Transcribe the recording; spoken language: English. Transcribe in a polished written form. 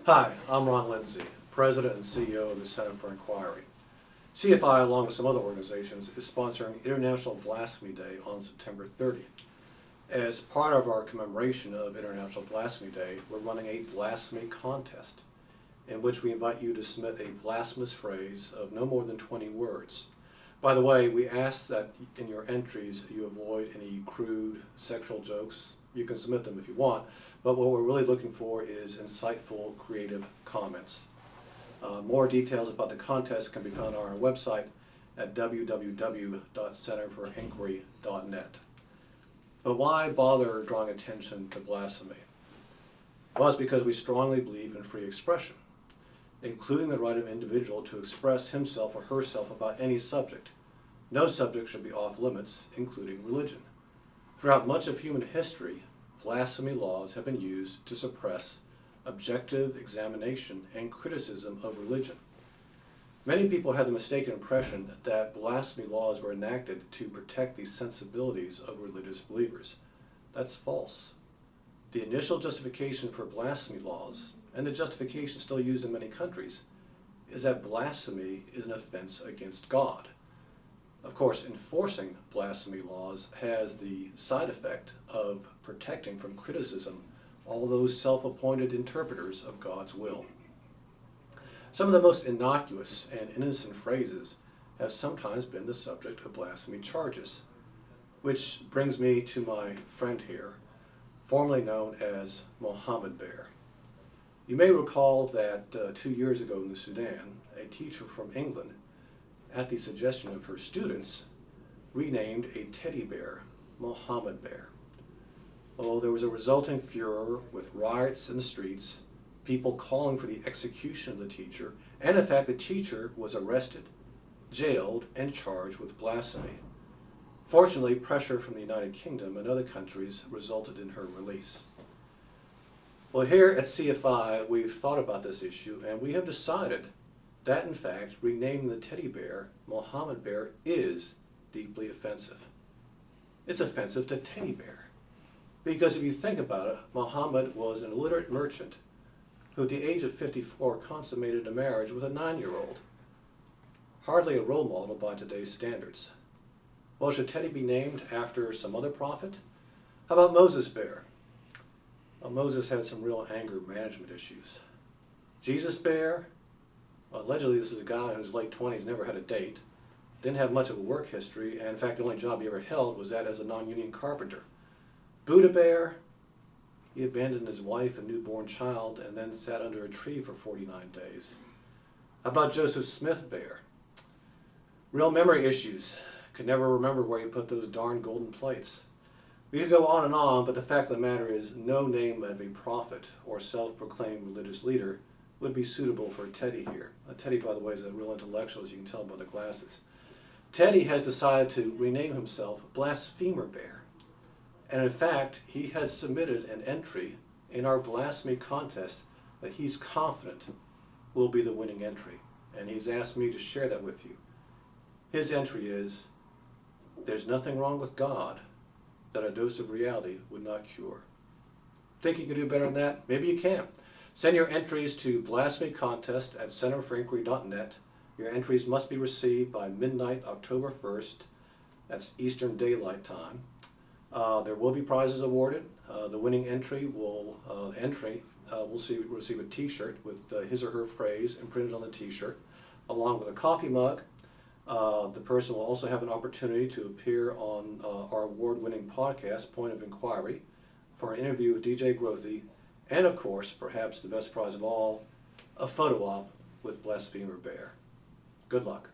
Hi, I'm Ron Lindsay, President and CEO of the Center for Inquiry. CFI, along with some other organizations, is sponsoring International Blasphemy Day on September 30th. As part of our commemoration of International Blasphemy Day, we're running a blasphemy contest in which we invite you to submit a blasphemous phrase of no more than 20 words. By the way, we ask that in your entries you avoid any crude sexual jokes. You can submit them if you want, but what we're really looking for is insightful, creative comments. More details about the contest can be found on our website at www.centerforinquiry.net. But why bother drawing attention to blasphemy? Well, it's because we strongly believe in free expression, including the right of an individual to express himself or herself about any subject. No subject should be off limits, including religion. Throughout much of human history, blasphemy laws have been used to suppress objective examination and criticism of religion. Many people have the mistaken impression that blasphemy laws were enacted to protect the sensibilities of religious believers. That's false. The initial justification for blasphemy laws, and the justification still used in many countries, is that blasphemy is an offense against God. Of course, enforcing blasphemy laws has the side effect of protecting from criticism all those self-appointed interpreters of God's will. Some of the most innocuous and innocent phrases have sometimes been the subject of blasphemy charges, which brings me to my friend here, formerly known as Mohammed Bear. You may recall that 2 years ago in the Sudan, a teacher from England, at the suggestion of her students, renamed a teddy bear Mohammed Bear. Oh, there was a resulting furor with riots in the streets, people calling for the execution of the teacher, and in fact the teacher was arrested, jailed, and charged with blasphemy. Fortunately, pressure from the United Kingdom and other countries resulted in her release. Well, here at CFI, we've thought about this issue, and we have decided that, in fact, renaming the teddy bear Mohammed Bear is deeply offensive. It's offensive to teddy bear. Because if you think about it, Muhammad was an illiterate merchant who at the age of 54 consummated a marriage with a 9-year-old. Hardly a role model by today's standards. Well, should Teddy be named after some other prophet? How about Moses Bear? Well, Moses had some real anger management issues. Jesus Bear? Well, allegedly this is a guy in his late 20s, never had a date, didn't have much of a work history, and in fact the only job he ever held was that as a non-union carpenter. Buddha Bear, he abandoned his wife and newborn child and then sat under a tree for 49 days. How about Joseph Smith Bear? Real memory issues. Could never remember where he put those darn golden plates. We could go on, but the fact of the matter is no name of a prophet or self-proclaimed religious leader would be suitable for Teddy here. Teddy, by the way, is a real intellectual, as you can tell by the glasses. Teddy has decided to rename himself Blasphemer Bear. And in fact, he has submitted an entry in our blasphemy contest that he's confident will be the winning entry. And he's asked me to share that with you. His entry is, "There's nothing wrong with God that a dose of reality would not cure." Think you can do better than that? Maybe you can. Send your entries to blasphemycontest@centerforinquiry.net. Your entries must be received by midnight, October 1st. That's Eastern Daylight Time. There will be prizes awarded. The winning entry will receive a T-shirt with his or her phrase imprinted on the T-shirt, along with a coffee mug. The person will also have an opportunity to appear on our award-winning podcast, Point of Inquiry, for an interview with DJ Grothy, and of course, perhaps the best prize of all, a photo op with Blasphemer Bear. Good luck.